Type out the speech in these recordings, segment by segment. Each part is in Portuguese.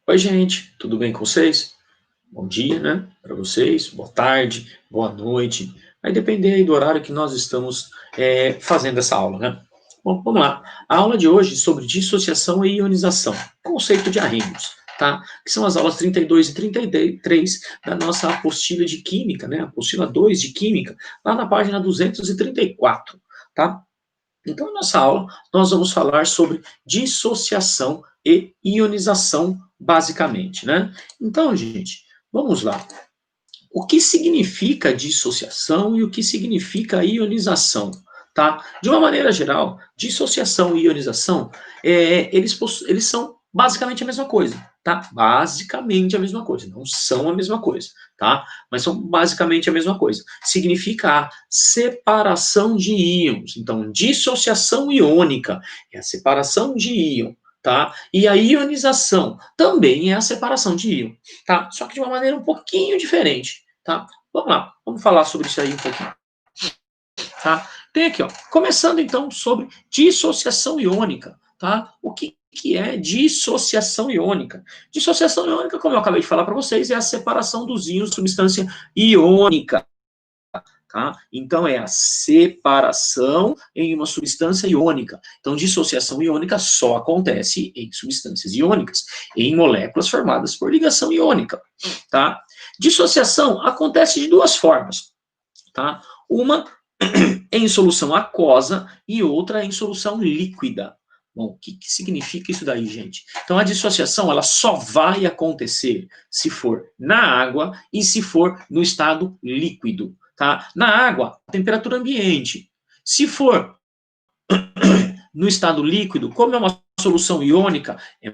Oi, gente, tudo bem com vocês? Bom dia, né, para vocês, boa tarde, boa noite. Vai depender aí do horário que nós estamos fazendo essa aula, né? Bom, vamos lá. A aula de hoje é sobre dissociação e ionização, conceito de Arrhenius, tá? Que são as aulas 32 e 33 da nossa apostila de Química, né? Apostila 2 de Química, lá na página 234, tá? Então, na nossa aula, nós vamos falar sobre dissociação e ionização, basicamente, né? Então, gente, vamos lá. O que significa dissociação e o que significa ionização? Tá? De uma maneira geral, dissociação e ionização, eles são basicamente a mesma coisa, tá? Basicamente a mesma coisa, não são a mesma coisa, tá? Mas são basicamente a mesma coisa. Significa a separação de íons. Então, dissociação iônica é a separação de íon, tá? E a ionização também é a separação de íon, tá? Só que de uma maneira um pouquinho diferente, tá? Vamos lá, vamos falar sobre isso aí um pouquinho, tá? Tem aqui, ó, começando então sobre dissociação iônica, tá? O que é dissociação iônica? Dissociação iônica, como eu acabei de falar para vocês, é a separação dos íons de substância iônica, tá? Então, é a separação em uma substância iônica. Então, dissociação iônica só acontece em substâncias iônicas, em moléculas formadas por ligação iônica, tá? Dissociação acontece de duas formas, tá? Uma em solução aquosa e outra em solução líquida. Bom, o que significa isso daí, gente? Então, a dissociação ela só vai acontecer se for na água e se for no estado líquido, tá? Na água, temperatura ambiente. Se for no estado líquido, como é uma solução iônica, é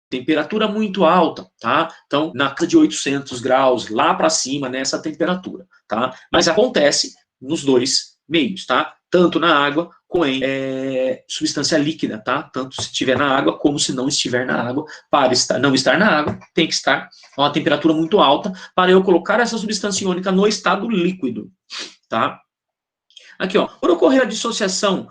temperatura muito alta, tá? Então, na casa de 800 graus, lá para cima, nessa temperatura, tá? Mas acontece nos dois meios, tá? Tanto na água como em substância líquida, tá? Tanto se estiver na água como se não estiver na água. Para não estar na água, tem que estar a uma temperatura muito alta para eu colocar essa substância iônica no estado líquido, tá? Aqui, ó. Por ocorrer a dissociação,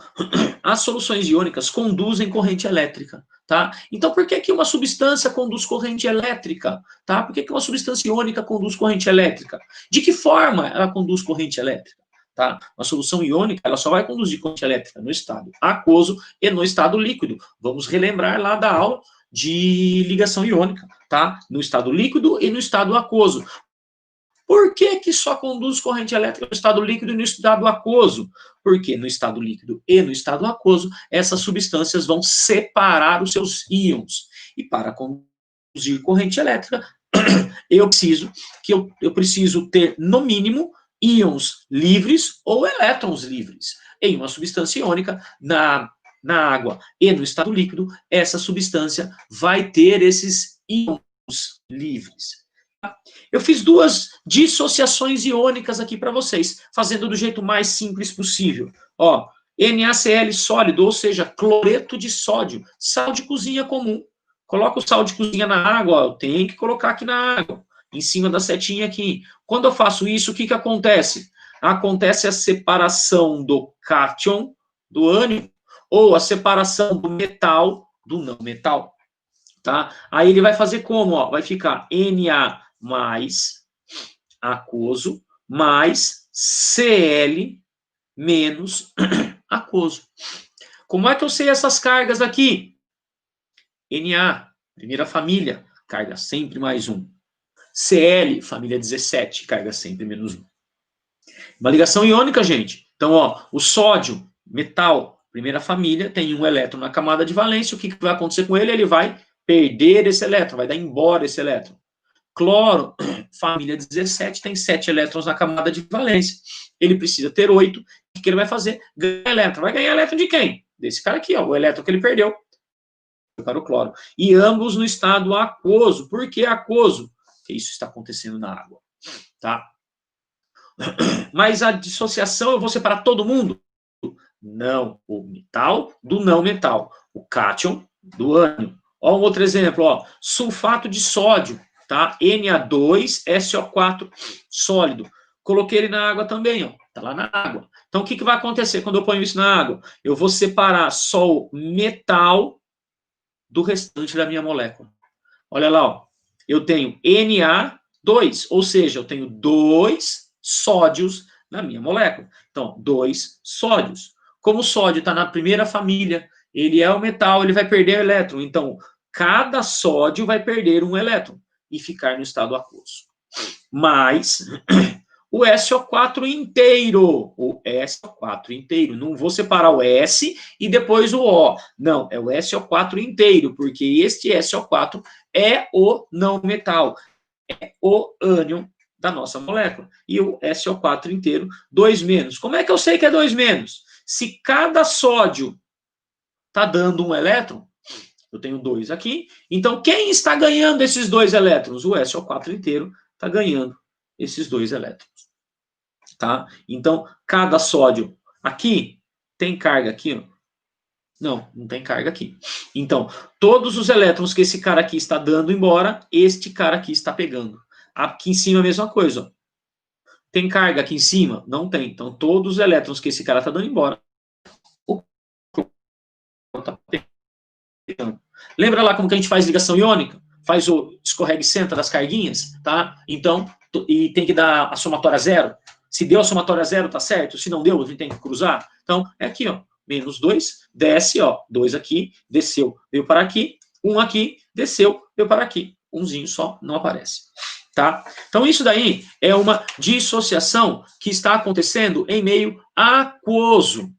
as soluções iônicas conduzem corrente elétrica, tá? Então, por que uma substância conduz corrente elétrica, tá? Por que uma substância iônica conduz corrente elétrica? De que forma ela conduz corrente elétrica? Tá? Uma solução iônica, ela só vai conduzir corrente elétrica no estado aquoso e no estado líquido. Vamos relembrar lá da aula de ligação iônica, tá? No estado líquido e no estado aquoso. Por que só conduz corrente elétrica no estado líquido e no estado aquoso? Porque no estado líquido e no estado aquoso, essas substâncias vão separar os seus íons. E para conduzir corrente elétrica, eu preciso ter, no mínimo, íons livres ou elétrons livres. Em uma substância iônica, na água e no estado líquido, essa substância vai ter esses íons livres. Eu fiz duas dissociações iônicas aqui para vocês, fazendo do jeito mais simples possível. Ó, NaCl sólido, ou seja, cloreto de sódio, sal de cozinha comum. Coloca o sal de cozinha na água, ó, eu tenho que colocar aqui na água, em cima da setinha aqui. Quando eu faço isso, o que acontece? Acontece a separação do cátion, do ânion, ou a separação do metal do não metal. Tá? Aí ele vai fazer como? Ó? Vai ficar Na mais aquoso mais Cl menos aquoso. Como é que eu sei essas cargas aqui? Na, primeira família, carga sempre mais 1. Cl, família 17, carga sempre menos 1. Uma ligação iônica, gente. Então, ó, o sódio, metal, primeira família, tem um elétron na camada de valência. O que vai acontecer com ele? Ele vai perder esse elétron, vai dar embora esse elétron. Cloro, família 17, tem 7 elétrons na camada de valência. Ele precisa ter 8. O que ele vai fazer? Ganhar elétron. Vai ganhar elétron de quem? Desse cara aqui, ó, o elétron que ele perdeu para o cloro. E ambos no estado aquoso. Por que aquoso? Porque isso está acontecendo na água. Tá? Mas a dissociação eu vou separar todo mundo? Não. O metal do não metal. O cátion do ânion. Ó, um outro exemplo, ó. Sulfato de sódio, tá? Na2SO4 sólido. Coloquei ele na água também, ó. Tá lá na água. Então, o que vai acontecer quando eu ponho isso na água? Eu vou separar só o metal do restante da minha molécula. Olha lá, ó. Eu tenho Na2, ou seja, eu tenho 2 sódios na minha molécula. Então, 2 sódios. Como o sódio está na primeira família, ele é o metal, ele vai perder elétron. Então, cada sódio vai perder um elétron e ficar no estado aquoso. Mas o SO4 inteiro, o SO4 inteiro, não vou separar o S e depois o O. Não, é o SO4 inteiro, porque este SO4 é o não metal, é o ânion da nossa molécula. E o SO4 inteiro, 2-. Como é que eu sei que é 2-? Se cada sódio está dando um elétron, eu tenho 2 aqui, então quem está ganhando esses 2 elétrons? O SO4 inteiro está ganhando esses 2 elétrons. Tá? Então, cada sódio aqui tem carga aqui, ó. Não tem carga aqui. Então, todos os elétrons que esse cara aqui está dando embora, este cara aqui está pegando. Aqui em cima a mesma coisa, ó. Tem carga aqui em cima? Não tem. Então, todos os elétrons que esse cara está dando embora, o está pegando. Lembra lá como que a gente faz ligação iônica? Faz o escorregue senta das carguinhas, tá? Então, e tem que dar a somatória 0. Se deu a somatória 0, tá certo. Se não deu, a gente tem que cruzar. Então, é aqui, ó. -2, desce, ó. 2 aqui, desceu, veio para aqui. 1 aqui, desceu, veio para aqui. Umzinho só não aparece. Tá? Então, isso daí é uma dissociação que está acontecendo em meio aquoso.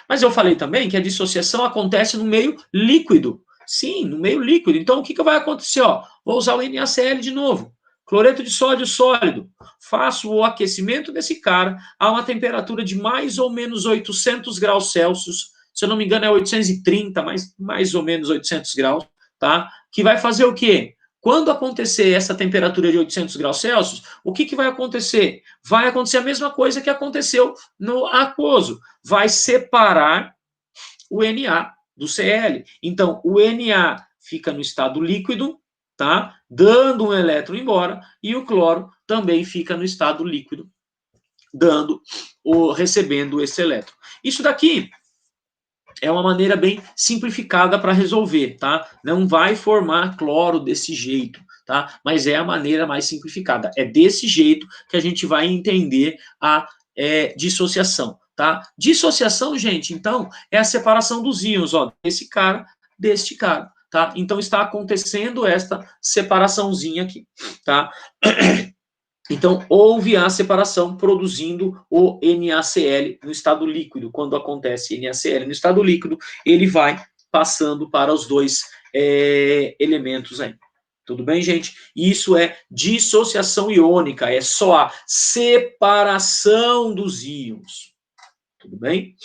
Mas eu falei também que a dissociação acontece no meio líquido. Sim, no meio líquido. Então, o que vai acontecer? Ó, vou usar o NaCl de novo. Cloreto de sódio sólido. Faço o aquecimento desse cara a uma temperatura de mais ou menos 800 graus Celsius. Se eu não me engano, é 830, mas mais ou menos 800 graus. Tá? Que vai fazer o quê? Quando acontecer essa temperatura de 800 graus Celsius, o que vai acontecer? Vai acontecer a mesma coisa que aconteceu no aquoso. Vai separar o Na do Cl. Então, o Na fica no estado líquido, tá? Dando um elétron embora, e o cloro também fica no estado líquido, recebendo esse elétron. Isso daqui é uma maneira bem simplificada para resolver, tá? Não vai formar cloro desse jeito, tá? Mas é a maneira mais simplificada. É desse jeito que a gente vai entender a dissociação, tá? Dissociação, gente, então, é a separação dos íons, ó, desse cara, deste cara, tá? Então, está acontecendo esta separaçãozinha aqui, tá? Então, houve a separação produzindo o NaCl no estado líquido. Quando acontece NaCl no estado líquido, ele vai passando para os 2 elementos aí. Tudo bem, gente? Isso é dissociação iônica, é só a separação dos íons. Tudo bem?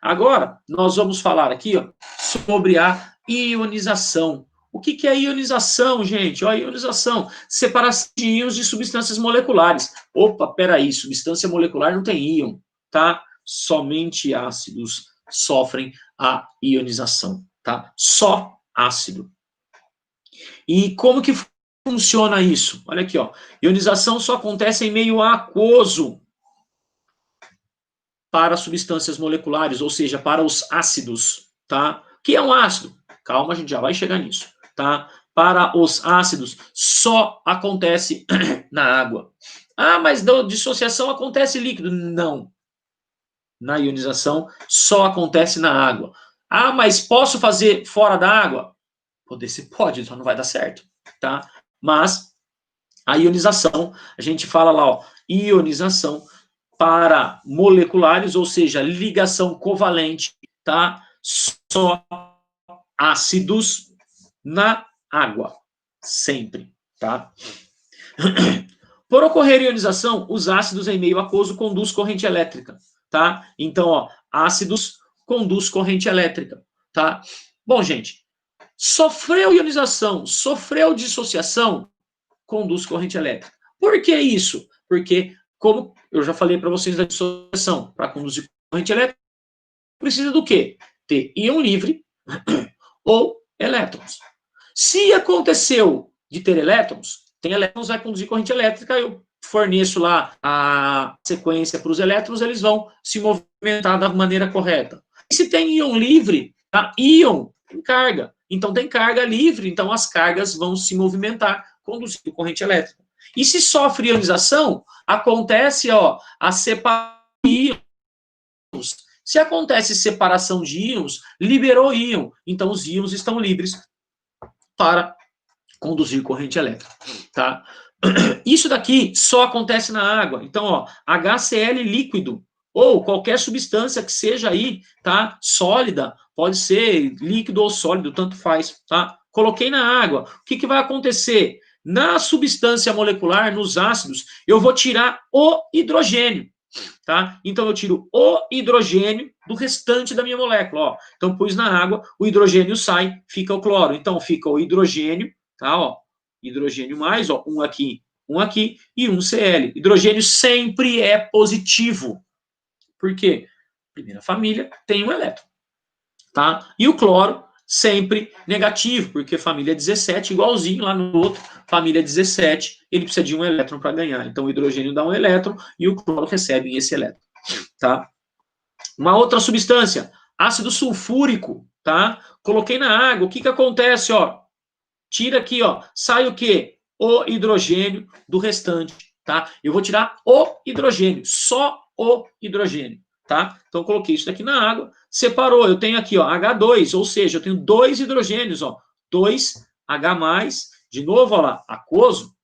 Agora, nós vamos falar aqui, ó, sobre a ionização. O que é ionização, gente? Ó, ionização, separação de íons de substâncias moleculares. Opa, peraí, substância molecular não tem íon, tá? Somente ácidos sofrem a ionização, tá? Só ácido. E como que funciona isso? Olha aqui, ó. Ionização só acontece em meio aquoso para substâncias moleculares, ou seja, para os ácidos, tá? O que é um ácido? Calma, a gente já vai chegar nisso, tá? Para os ácidos, só acontece na água. Ah, mas a dissociação acontece líquido. Não. Na ionização, só acontece na água. Ah, mas posso fazer fora da água? Poder se pode, só não vai dar certo, tá? Mas a ionização, a gente fala lá, ó, ionização para moleculares, ou seja, ligação covalente, tá? Só ácidos na água, sempre, tá? Por ocorrer ionização, os ácidos em meio aquoso conduz corrente elétrica, tá? Então, ó, ácidos conduz corrente elétrica, tá? Bom, gente, sofreu ionização, sofreu dissociação, conduz corrente elétrica. Por que isso? Porque, como eu já falei para vocês da dissociação, para conduzir corrente elétrica, precisa do quê? Ter íon livre ou elétrons. Se aconteceu de ter elétrons, tem elétrons, vai conduzir corrente elétrica, eu forneço lá a sequência para os elétrons, eles vão se movimentar da maneira correta. E se tem íon livre, Tá? Íon tem carga. Então tem carga livre, então as cargas vão se movimentar, conduzindo corrente elétrica. E se sofre ionização, acontece a separação de íons. Se acontece separação de íons, liberou íon. Então os íons estão livres para conduzir corrente elétrica. Tá? Isso daqui só acontece na água. Então, HCl líquido, ou qualquer substância que seja aí, tá? Sólida, pode ser líquido ou sólido, tanto faz, tá? Coloquei na água. O que vai acontecer? Na substância molecular, nos ácidos, eu vou tirar o hidrogênio, tá? Então, eu tiro o hidrogênio do restante da minha molécula, ó. Então, pus na água, o hidrogênio sai, fica o cloro. Então, fica o hidrogênio, tá? Ó, hidrogênio mais, ó, um aqui e um Cl. Hidrogênio sempre é positivo. Por quê? Primeira família tem um elétron, tá? E o cloro sempre negativo, porque família 17, igualzinho lá no outro, família 17, ele precisa de um elétron para ganhar. Então o hidrogênio dá um elétron e o cloro recebe esse elétron, tá? Uma outra substância, ácido sulfúrico, tá? Coloquei na água, o que acontece, ó? Tira aqui, ó, sai o quê? O hidrogênio do restante, tá? Eu vou tirar o hidrogênio, só o hidrogênio, tá? Então, coloquei isso daqui na água, separou, eu tenho aqui, ó, H2, ou seja, eu tenho 2 hidrogênios, ó, 2H+, de novo, ó lá, aquoso,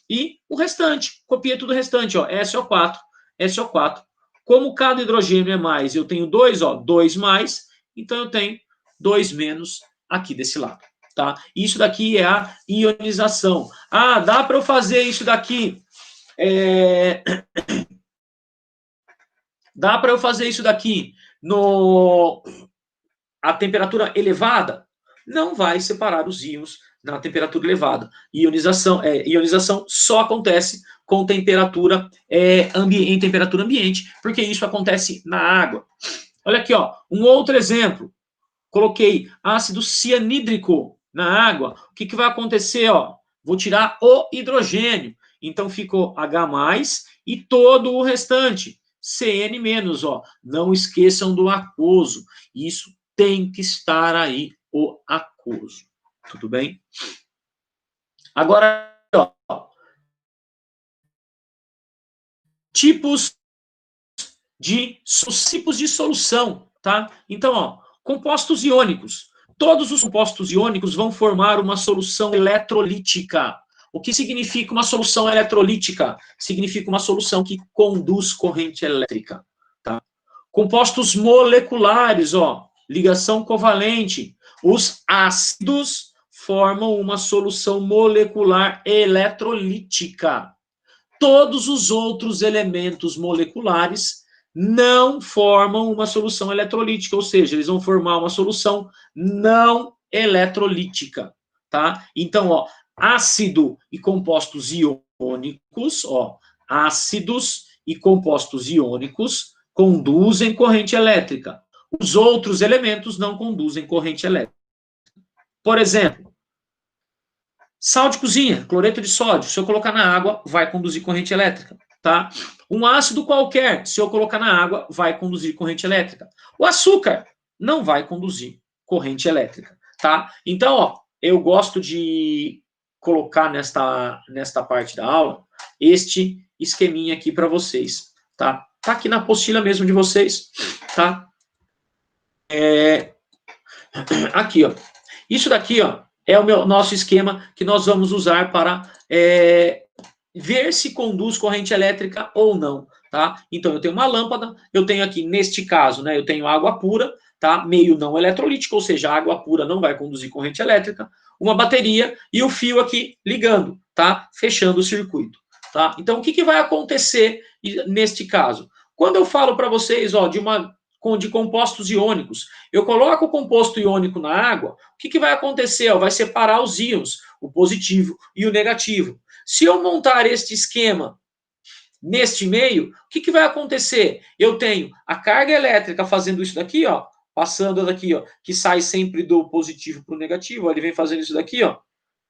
e o restante, copiei tudo o restante, ó, SO4, SO4. Como cada hidrogênio é mais, eu tenho 2, ó, 2 mais, então eu tenho 2 menos aqui desse lado. Tá? Isso daqui é a ionização. Ah, dá para eu fazer isso daqui? Dá para eu fazer isso daqui a temperatura elevada? Não vai separar os íons na temperatura elevada. Ionização só acontece com temperatura em temperatura ambiente, porque isso acontece na água. Olha aqui, ó, um outro exemplo. Coloquei ácido cianídrico na água. O que vai acontecer? Ó? Vou tirar o hidrogênio. Então ficou H+, e todo o restante. CN-. Ó. Não esqueçam do aquoso. Isso tem que estar aí, o aquoso. Tudo bem? Agora, ó, tipos de solução, tá? Então, ó, compostos iônicos. Todos os compostos iônicos vão formar uma solução eletrolítica. O que significa uma solução eletrolítica? Significa uma solução que conduz corrente elétrica. Tá? Compostos moleculares, ó, ligação covalente. Os ácidos formam uma solução molecular eletrolítica. Todos os outros elementos moleculares não formam uma solução eletrolítica, ou seja, eles vão formar uma solução não eletrolítica, tá? Então, ó, ácido e compostos iônicos, ó, ácidos e compostos iônicos conduzem corrente elétrica. Os outros elementos não conduzem corrente elétrica. Por exemplo, sal de cozinha, cloreto de sódio, se eu colocar na água, vai conduzir corrente elétrica, tá? Um ácido qualquer, se eu colocar na água, vai conduzir corrente elétrica. O açúcar não vai conduzir corrente elétrica, tá? Então, ó, eu gosto de colocar nesta parte da aula este esqueminha aqui para vocês, tá? Tá aqui na apostila mesmo de vocês, tá? Aqui, ó. Isso daqui, ó, é o nosso esquema que nós vamos usar para ver se conduz corrente elétrica ou não, tá? Então, eu tenho uma lâmpada, eu tenho aqui, neste caso, né, eu tenho água pura, tá? Meio não eletrolítico, ou seja, a água pura não vai conduzir corrente elétrica, uma bateria e o fio aqui ligando, tá? Fechando o circuito, tá? Então, o que vai acontecer neste caso? Quando eu falo para vocês, ó, de compostos iônicos, eu coloco o composto iônico na água, o que vai acontecer? Ó, vai separar os íons, o positivo e o negativo. Se eu montar este esquema neste meio, o que vai acontecer? Eu tenho a carga elétrica fazendo isso daqui, ó, passando daqui, ó, que sai sempre do positivo para o negativo, ó, ele vem fazendo isso daqui, ó,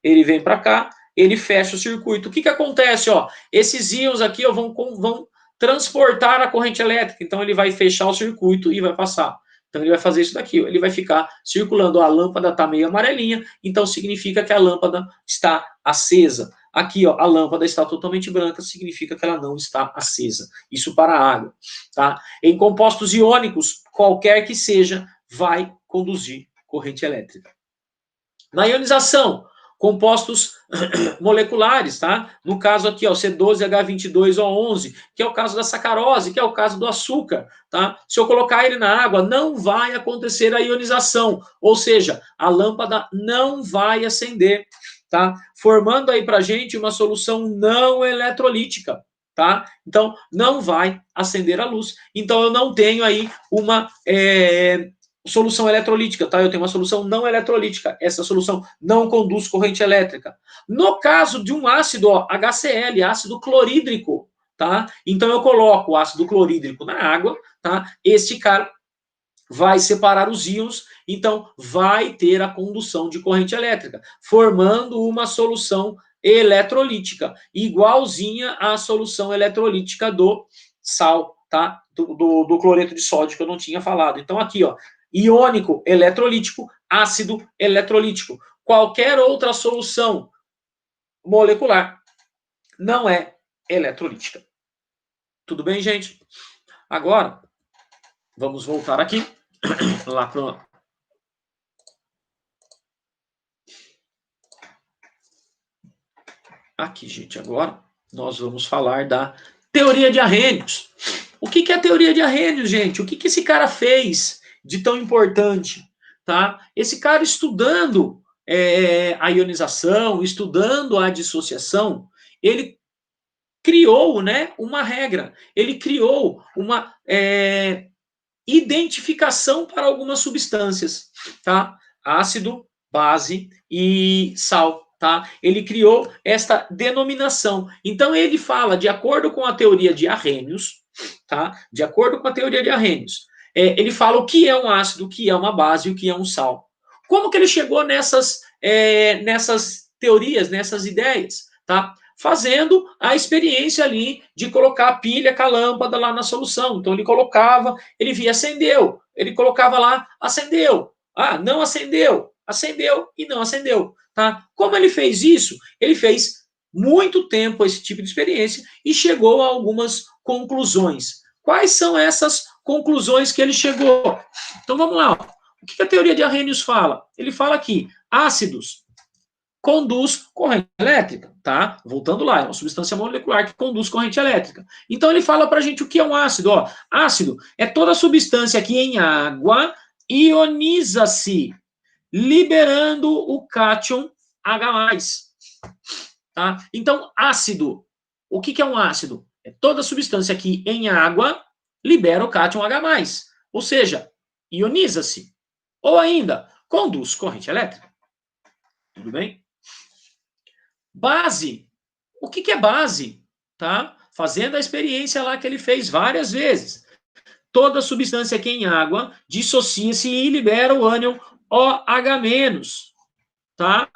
ele vem para cá, ele fecha o circuito. O que acontece? Ó, esses íons aqui ó, vão transportar a corrente elétrica, então ele vai fechar o circuito e vai passar. Então, ele vai fazer isso daqui, ó. Ele vai ficar circulando, a lâmpada está meio amarelinha, então significa que a lâmpada está acesa. Aqui, ó, a lâmpada está totalmente branca, significa que ela não está acesa. Isso para a água, tá? Em compostos iônicos, qualquer que seja, vai conduzir corrente elétrica. Na ionização, compostos moleculares, tá? No caso aqui, ó, C12H22O11, que é o caso da sacarose, que é o caso do açúcar, tá? Se eu colocar ele na água, não vai acontecer a ionização, ou seja, a lâmpada não vai acender, tá? Formando aí pra gente uma solução não eletrolítica, tá? Então, não vai acender a luz. Então, eu não tenho aí uma solução eletrolítica, tá? Eu tenho uma solução não eletrolítica. Essa solução não conduz corrente elétrica. No caso de um ácido, ó, HCl, ácido clorídrico, tá? Então eu coloco o ácido clorídrico na água, tá? Este cara vai separar os íons, então vai ter a condução de corrente elétrica, formando uma solução eletrolítica, igualzinha à solução eletrolítica do sal, tá? Do cloreto de sódio que eu não tinha falado. Então aqui, ó, iônico eletrolítico, ácido eletrolítico. Qualquer outra solução molecular não é eletrolítica. Tudo bem, gente? Agora, vamos voltar aqui, lá para... Aqui, gente, agora nós vamos falar da teoria de Arrhenius. O que é a teoria de Arrhenius, gente? O que esse cara fez de tão importante? Tá? Esse cara estudando a ionização, estudando a dissociação, ele criou, né, uma regra, ele criou uma identificação para algumas substâncias, tá? Ácido, base e sal, tá? Ele criou esta denominação. Então ele fala, de acordo com a teoria de Arrhenius, tá? De acordo com a teoria de Arrhenius, ele fala o que é um ácido, o que é uma base e o que é um sal. Como que ele chegou nessas teorias, nessas ideias, tá? Fazendo a experiência ali de colocar a pilha com a lâmpada lá na solução. Então ele colocava, ele via, acendeu. Ele colocava lá, acendeu. Ah, não acendeu. Acendeu e não acendeu. Tá? Como ele fez isso? Ele fez muito tempo esse tipo de experiência e chegou a algumas conclusões. Quais são essas conclusões que ele chegou? Então vamos lá. O que a teoria de Arrhenius fala? Ele fala que ácidos conduz corrente elétrica, tá? Voltando lá, é uma substância molecular que conduz corrente elétrica. Então ele fala pra gente o que é um ácido, ó. Ácido é toda substância que em água ioniza-se, liberando o cátion H+. Tá? Então, ácido, o que é um ácido? É toda substância que em água libera o cátion H+, ou seja, ioniza-se. Ou ainda, conduz corrente elétrica. Tudo bem? Base. O que é base? Tá? Fazendo a experiência lá que ele fez várias vezes. Toda substância que em água dissocia-se e libera o ânion OH-. Tá?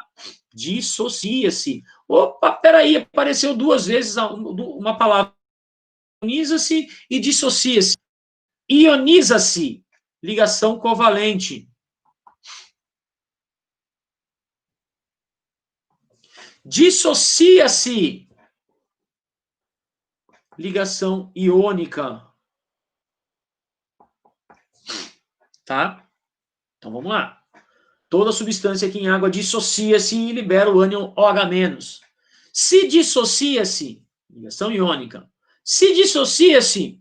Dissocia-se. Opa, peraí, apareceu duas vezes uma palavra. Ioniza-se e dissocia-se. Ioniza-se. Ligação covalente. Dissocia-se. Ligação iônica. Tá? Então vamos lá. Toda substância que em água dissocia-se e libera o ânion OH-. Se dissocia-se, ligação iônica. Se dissocia-se,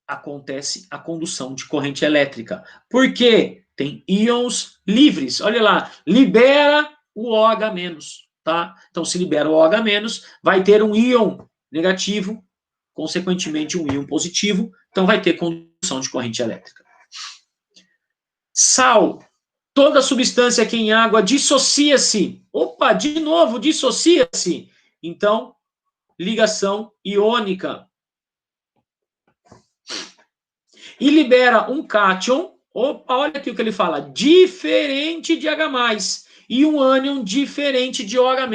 acontece a condução de corrente elétrica. Por quê? Tem íons livres. Olha lá, libera o OH-, tá? Então, se libera o OH-, vai ter um íon negativo, consequentemente um íon positivo, então vai ter condução de corrente elétrica. Sal. Toda substância que em água dissocia-se. Opa, de novo, dissocia-se. Então, ligação iônica. E libera um cátion. Opa, olha aqui o que ele fala. Diferente de H+. E um ânion diferente de OH-.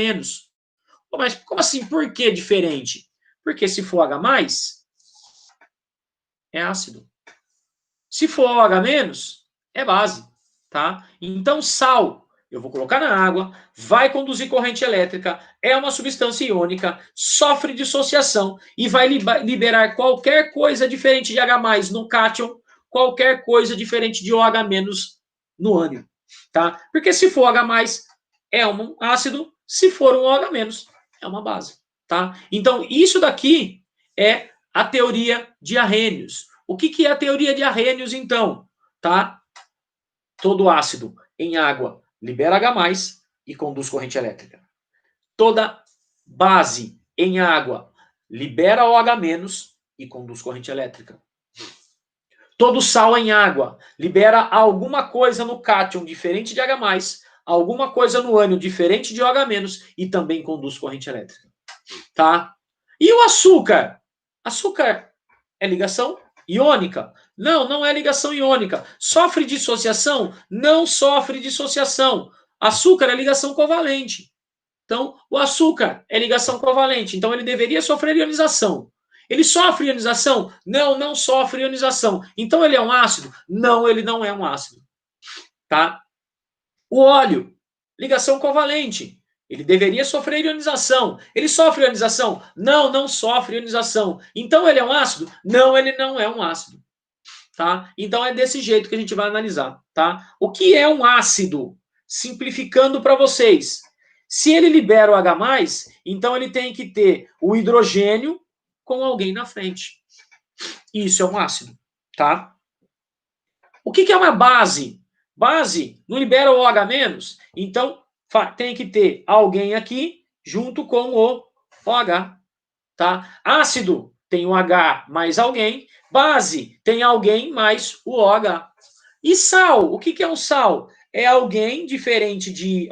Mas como assim? Por que diferente? Porque se for H+, é ácido. Se for OH-, é base, tá? Então, sal, eu vou colocar na água, vai conduzir corrente elétrica, é uma substância iônica, sofre dissociação e vai liberar qualquer coisa diferente de H+ no cátion, qualquer coisa diferente de OH- no ânion, tá? Porque se for H+, é um ácido, se for um OH-, é uma base, tá? Então, isso daqui é a teoria de Arrhenius. O que é a teoria de Arrhenius, então? Tá? Todo ácido em água libera H+ e conduz corrente elétrica. Toda base em água libera OH- e conduz corrente elétrica. Todo sal em água libera alguma coisa no cátion diferente de H+, alguma coisa no ânion diferente de OH- e também conduz corrente elétrica. Tá? E o açúcar? Açúcar é ligação iônica? Não, não é ligação iônica. Sofre dissociação? Não sofre dissociação. Açúcar é ligação covalente. Então, o açúcar é ligação covalente. Então, ele deveria sofrer ionização. Ele sofre ionização? Não, não sofre ionização. Então, ele é um ácido? Não, ele não é um ácido. Tá? O óleo, ligação covalente. Ele deveria sofrer ionização. Ele sofre ionização? Não, não sofre ionização. Então ele é um ácido? Não, ele não é um ácido. Tá? Então é desse jeito que a gente vai analisar. Tá? O que é um ácido? Simplificando para vocês. Se ele libera o H+, então ele tem que ter o hidrogênio com alguém na frente. Isso é um ácido. Tá? O que é uma base? Base não libera o OH-, então tem que ter alguém aqui junto com o OH. Tá? Ácido tem o H mais alguém, base tem alguém mais o OH. E sal, o que é um sal? É alguém diferente de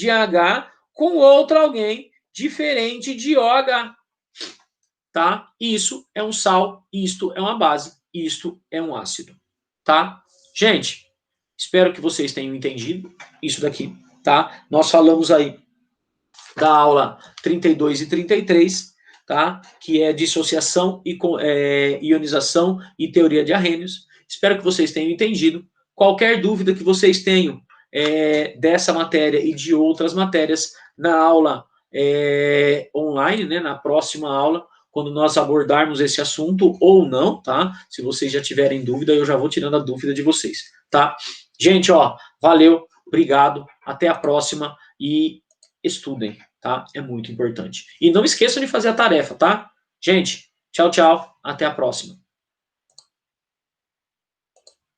H com outro alguém diferente de OH. Tá? Isso é um sal, isto é uma base, isto é um ácido. Tá? Gente, espero que vocês tenham entendido isso daqui, tá? Nós falamos aí da aula 32 e 33, tá? Que é dissociação e ionização e teoria de Arrhenius. Espero que vocês tenham entendido. Qualquer dúvida que vocês tenham dessa matéria e de outras matérias na aula online, né? Na próxima aula, quando nós abordarmos esse assunto ou não, tá? Se vocês já tiverem dúvida, eu já vou tirando a dúvida de vocês, tá? Gente, ó, valeu, obrigado, até a próxima e estudem, tá? É muito importante. E não esqueçam de fazer a tarefa, tá? Gente, tchau, tchau, até a próxima.